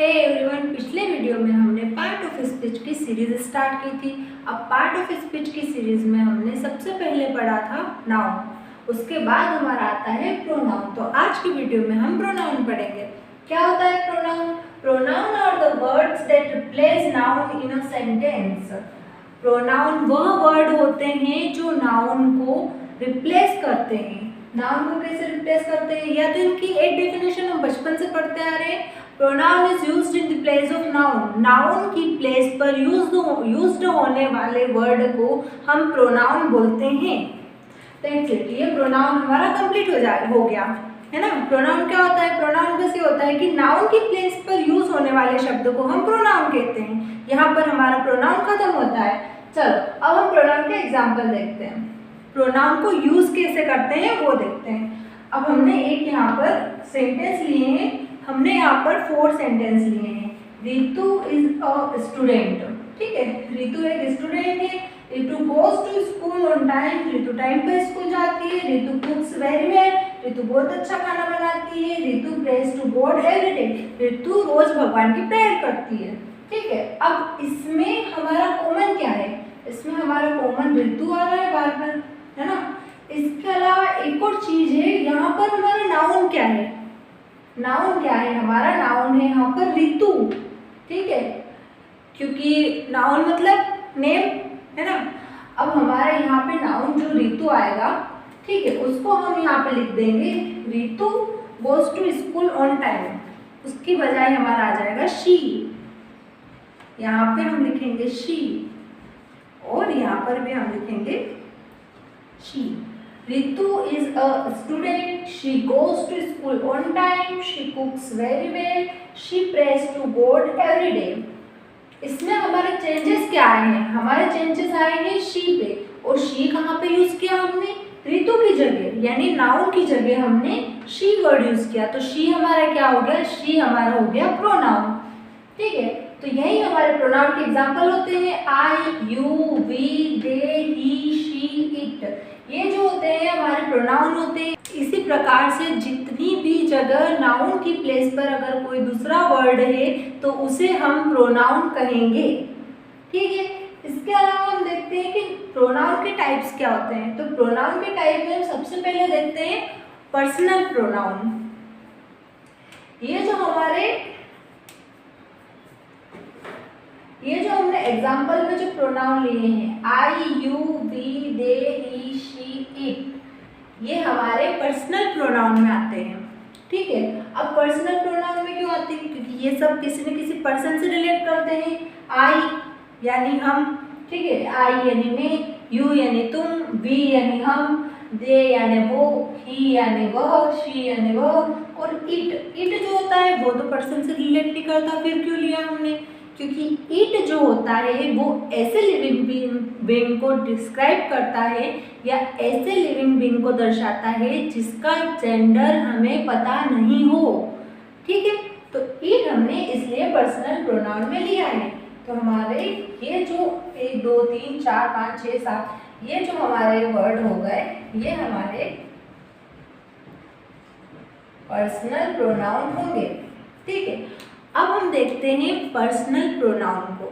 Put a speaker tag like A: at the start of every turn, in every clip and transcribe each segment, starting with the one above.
A: Hey everyone, पिछले video में हमने पार्ट ऑफ स्पीच की सीरीज स्टार्ट की थी। अब पार्ट ऑफ स्पीच की सीरीज में हमने सबसे पहले पढ़ा था नाउन, उसके बाद हमारा आता है प्रोनाउन। तो आज की वीडियो में हम प्रोनाउन पढ़ेंगे। क्या होता है pronoun? Pronoun are the words that replace noun in a sentence. Pronoun वह वर्ड होते हैं जो नाउन को रिप्लेस करते हैं। नाउन को कैसे रिप्लेस करते हैं, या तो इनकी एक डेफिनेशन हम बचपन से पढ़ते आ रहे हैं। Pronoun is used in the place of noun. Noun की प्लेस पर यूज्ड होने वाले वर्ड को हम प्रोनाउन बोलते हैं। That's it. ये प्रोनाउन हमारा कंप्लीट हो गया है ना। प्रोनाउन क्या होता है? प्रोनाउन कैसे होता है कि नाउन की प्लेस पर यूज होने वाले शब्द को हम प्रोनाउन कहते हैं। यहाँ पर हमारा प्रोनाउन खत्म होता है। चलो अब हम प्रोनाउन के एग्जाम्पल देखते हैं। प्रोनाउन को यूज कैसे करते हैं वो देखते हैं। अब हमने एक यहाँ पर सेंटेंस लिए हैं। हमने यहाँ पर 4 सेंटेंस लिए हैं। Ritu is a student. ठीक है, रितु एक स्टूडेंट है। Ritu goes to school on time. Ritu time पर स्कूल जाती है। Ritu cooks very well. Ritu बहुत अच्छा खाना बनाती है। Ritu prays to God every day. Ritu रोज भगवान की प्रेयर करती है। ठीक है, अब इसमें हमारा कॉमन क्या है? इसमें हमारा कॉमन रितु आ रहा है बार बार, है ना। इसके अलावा एक और चीज है, यहाँ पर हमारा नाउन क्या है? नाउन क्या है? हमारा नाउन है यहाँ पर रितु। ठीक है, क्योंकि नाउन मतलब नेम, है ना। अब हमारा यहाँ पे नाउन जो रितु आएगा, ठीक है, उसको हम यहाँ पे लिख देंगे Ritu goes to school on time. उसकी बजाय हमारा आ जाएगा शी। यहाँ पे हम लिखेंगे शी और यहाँ पर भी हम लिखेंगे she. Ritu is a student. She goes to school on time. She cooks very well. She prays to God every day. इसमें हमारे चेंजेस क्या आए हैं? हमारे चेंजेस आए हैं शी पे। और शी कहाँ पे यूज किया हमने? रितु की जगह, यानी नाउन की जगह हमने शी वर्ड यूज किया। तो शी हमारा क्या हो गया? शी हमारा हो गया प्रोनाउन। ठीक है, तो यही हमारे प्रोनाउन के एग्जाम्पल होते हैं। I, you, we, they, he, she, it. ये जो होते हैं हमारे प्रोनाउन होते हैं। इसी प्रकार से जितनी भी जगह नाउन की प्लेस पर अगर कोई दूसरा वर्ड है तो उसे हम प्रोनाउन कहेंगे। ठीक है, इसके अलावा हम देखते हैं कि प्रोनाउन के टाइप्स क्या होते हैं। तो प्रोनाउन के टाइप में हम सबसे पहले देखते हैं पर्सनल प्रोनाउन। ये जो हमने एग्जाम्पल में जो प्रोनाउन लिए हैं, I, you, we, they, he, she, it, ये हमारे पर्सनल प्रोनाउन में आते हैं। ठीक है, अब पर्सनल प्रोनाउन में क्यों आते हैं? क्योंकि ये सब किसी न किसी पर्सन से रिलेट करते हैं। आई यानी हम, ठीक है, आई यानी मैं, यू यानी तुम, वी यानी हम, दे यानी वो, ही यानी वह, शी यानी वह, और इट जो होता है वो तो पर्सन से रिलेट नहीं करता। फिर क्यों लिया हमने? क्योंकि इट जो होता है वो ऐसे लिविंग बीइंग को डिस्क्राइब करता है या ऐसे लिविंग बीइंग को दर्शाता है जिसका जेंडर हमें पता नहीं हो। ठीक है, तो इट हमने इसलिए पर्सनल प्रोनाउन में लिया है। तो हमारे ये जो 1 2 3 4 5 6 7 ये जो हमारे वर्ड हो गए, ये हमारे पर्सनल प्रोनाउन होंगे। ठीक है, अब हम देखते हैं पर्सनल प्रोनाउन को।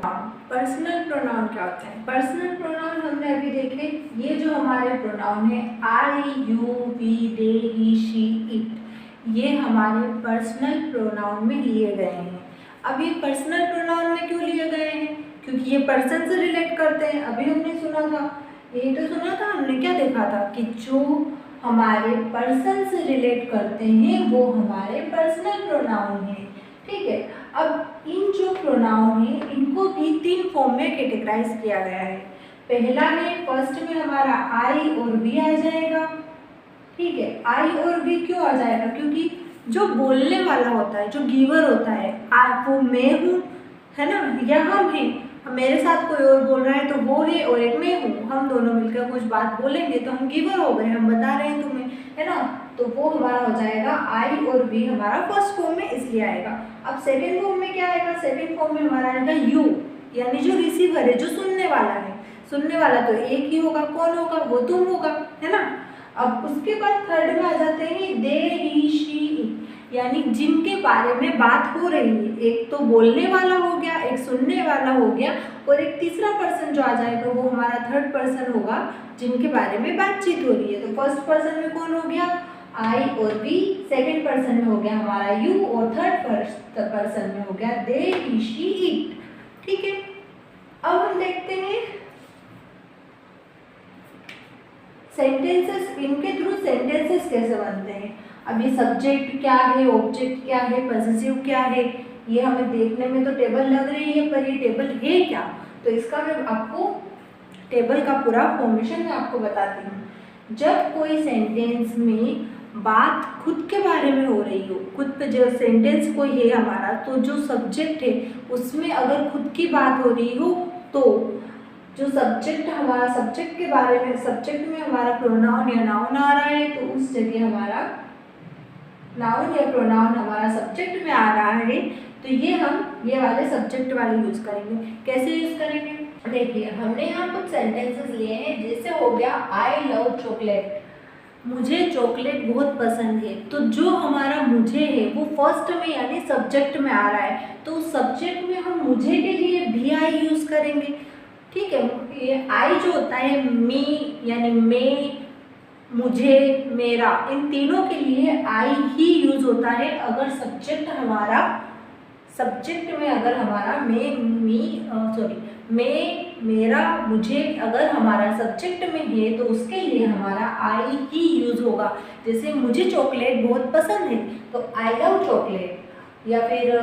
A: पर्सनल प्रोनाउन क्या होता है? पर्सनल प्रोनाउन हमने अभी देखे। ये जो हमारे प्रोनाउन है I, you, we, they, he, she, it, ये हमारे पर्सनल प्रोनाउन में लिए गए हैं। अब ये पर्सनल प्रोनाउन में क्यों लिए गए हैं? क्योंकि ये पर्सन से रिलेट करते हैं। अभी हमने सुना था, यही तो सुना था हमने, क्या देखा था कि जो हमारे पर्सन से रिलेट करते हैं वो हमारे पर्सनल प्रोनाउन है। ठीक है, अब इन जो प्रोनाउन है इनको भी 3 फॉर्म में कैटेगराइज किया गया है। पहला है, फर्स्ट में हमारा आई और वी आ जाएगा। ठीक है, आई और वी क्यों आ जाएगा? क्योंकि जो बोलने वाला होता है, जो गिवर होता है, वो मैं हूँ, है ना, या हम हैं। मेरे साथ कोई और बोल रहा है तो वो है, और एक मैं हूँ। हम दोनों मिलकर कुछ बात बोलेंगे तो हम गिवर हो गए, हम बता रहे हैं तुम्हें, है ना। तो वो हमारा हो जाएगा आई और वी हमारा फर्स्ट फॉर्म में इसलिए आएगा। अब सेकंड फॉर्म में क्या आएगा? सेकंड फॉर्म में हमारा आएगा यू, यानी जो रिसीवर है, जो सुनने वाला है। सुनने वाला तो एक ही होगा, कौन होगा? वो तुम होगा, है ना। अब उसके बाद थर्ड में आ जाते हैं दे, ही, शी, यानी जिनके बारे में बात हो रही है। एक तो बोलने वाला हो गया, एक सुनने वाला हो गया, और एक तीसरा पर्सन जो आ जाएगा वो हमारा थर्ड पर्सन होगा जिनके बारे में बातचीत हो रही है। तो फर्स्ट पर्सन में कौन हो गया, आई और वी, सेकेंड पर्सन में हो गया हमारा यू, और थर्ड पर्सन में हो गया दे, ही, शी, इट। ठीक है, अब हम देखते हैं सेंटेंसेस, इनके थ्रू सेंटेंसेस कैसे बनते हैं। अब ये सब्जेक्ट क्या है, ऑब्जेक्ट क्या है, पॉसेसिव क्या है, ये हमें देखने में तो टेबल लग रही है, पर ये टेबल है क्या, तो इसका मैं आपको टेबल का पूरा फॉर्मेशन मैं आपको बताती हूँ। जब कोई सेंटेंस में बात खुद के बारे में हो रही हो, खुद पे जो सेंटेंस कोई है हमारा, तो जो सब्जेक्ट है उसमें अगर खुद की बात हो रही हो, तो जो सब्जेक्ट हमारा, सब्जेक्ट के बारे में, सब्जेक्ट में हमारा प्रोनाउन या नाउन आ रहा है, तो उस जगह हमारा नाउन या प्रोनाउन हमारा सब्जेक्ट में आ रहा है, तो ये हम ये वाले सब्जेक्ट वाले यूज करेंगे। कैसे यूज करेंगे, देखिए हमने यहाँ कुछ सेंटेंसेस लिए हैं। जैसे हो गया आई लव चॉकलेट, मुझे चॉकलेट बहुत पसंद है, तो जो हमारा मुझे है वो फर्स्ट में यानी सब्जेक्ट में आ रहा है, तो सब्जेक्ट में हम मुझे के लिए भी आई यूज करेंगे। ठीक है, ये आई जो होता है मी यानी मैं, मुझे, मेरा, इन तीनों के लिए आई ही यूज होता है अगर सब्जेक्ट हमारा, सब्जेक्ट में अगर हमारा मैं, मैं, मेरा, मुझे अगर हमारा सब्जेक्ट में है तो उसके लिए हमारा आई ही यूज होगा। जैसे मुझे चॉकलेट बहुत पसंद है तो आई लव चॉकलेट, या फिर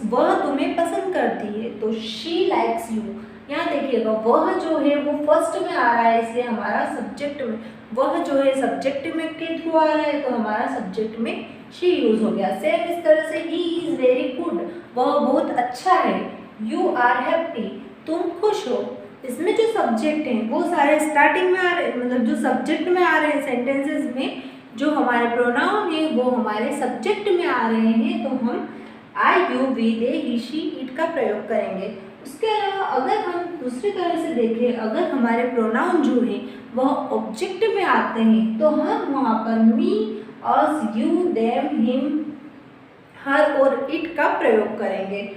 A: वह तुम्हें पसंद करती है तो शी लाइक्स यू। यहाँ देखिएगा वह जो है वो फर्स्ट में आ रहा है, इसलिए हमारा सब्जेक्ट में, वह जो है सब्जेक्ट में के थ्रू आ रहा है, तो हमारा सब्जेक्ट में शी यूज हो गया। सेम इस तरह से ही इज वेरी गुड, वह बहुत अच्छा है। यू आर हैप्पी, तुम खुश हो। इसमें जो सब्जेक्ट हैं वो सारे स्टार्टिंग में आ रहे, मतलब जो सब्जेक्ट में आ रहे हैं सेंटेंसेस में, जो हमारे प्रोनाउन है वो हमारे सब्जेक्ट में आ रहे हैं, तो हम I, you, we, they, he, she, it का प्रयोग करेंगे। उसके अलावा अगर हम दूसरी तरह से देखें, अगर हमारे प्रोनाउन जो है वह ऑब्जेक्ट में आते हैं, तो हम वहाँ पर मी, अस, यू, देम, हिम, हर और इट का प्रयोग करेंगे।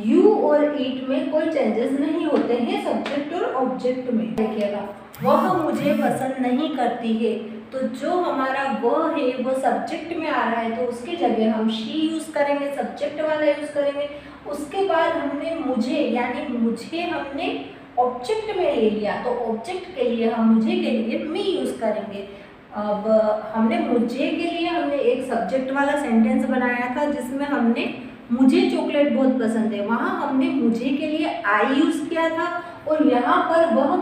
A: यू और इट में कोई चेंजेस नहीं होते हैं सब्जेक्ट और ऑब्जेक्ट में। देखिएगा वह मुझे पसंद नहीं करती है, तो जो हमारा वह है वो सब्जेक्ट में आ रहा है, तो उसकी जगह हम शी यूज करेंगे, सब्जेक्ट वाला यूज करेंगे। उसके बाद हमने मुझे यानी मुझे हमने ऑब्जेक्ट में ले लिया, तो ऑब्जेक्ट के लिए हम मुझे के लिए मी यूज करेंगे। अब हमने मुझे के लिए हमने एक सब्जेक्ट वाला सेंटेंस बनाया था जिसमें हमने मुझे चॉकलेट बहुत पसंद है, वहाँ हमने मुझे के लिए आई यूज़ किया था, और यहाँ पर वह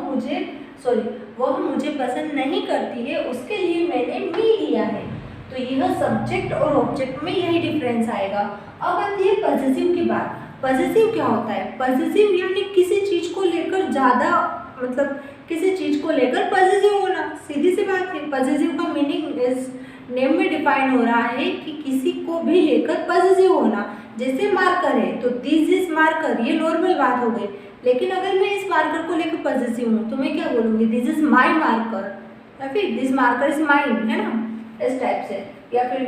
A: मुझे पसंद नहीं करती है, उसके लिए मैंने मी लिया है। तो यह सब्जेक्ट और ऑब्जेक्ट में यही डिफरेंस आएगा। अब आती है पॉसेसिव की बात। पॉसेसिव क्या होता है, पॉसेसिव यानी किसी चीज़ को लेकर ज़्यादा, मतलब किसी चीज़ को लेकर पॉसेसिव होना, सीधी सी बात है। पॉसेसिव का मीनिंग इस नेम में डिफाइन हो रहा है कि किसी को भी लेकर पॉसेसिव होना। जैसे मार्कर है तो दिस इज मार्कर, ये नॉर्मल बात हो गई। लेकिन अगर मैं इस मार्कर को लेकर पॉसेसिव हूँ तो मैं क्या बोलूँगी, दिस इज माई मार्कर, या फिर दिस मार्कर इज माइन, है ना, इस टाइप से। या फिर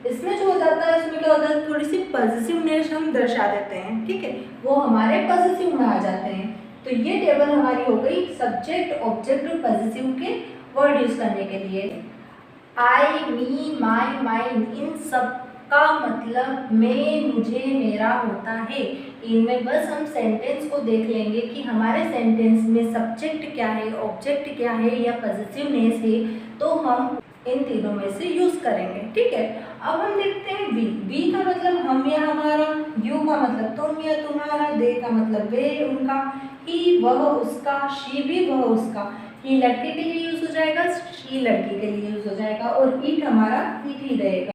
A: इसमें जो हो जाता है, इसमें क्या होता है, थोड़ी सी पॉसेसिवनेस हम दर्शा देते हैं, ठीक है, वो हमारे पॉसेसिव में आ जाते हैं। तो ये टेबल हमारी हो गई सब्जेक्ट, ऑब्जेक्ट और पॉसेसिव के वर्ड यूज करने के लिए। आई, मी, माई, माइन, इन सब का मतलब मैं, मुझे, मेरा होता है। इनमें बस हम सेंटेंस को देख लेंगे कि हमारे सेंटेंस में सब्जेक्ट क्या है, ऑब्जेक्ट क्या है या पॉसेसिवनेस है, तो हम इन तीनों में से यूज करेंगे। ठीक है, अब हम देखते हैं वी। वी का मतलब हम या हमारा, यू का मतलब तुम या तुम्हारा, दे का मतलब वे उनका, ही वह उसका, शी भी वह उसका। ही लड़के के लिए यूज हो जाएगा, शी लड़की के लिए यूज हो जाएगा, और इट हमारा इट ही रहेगा।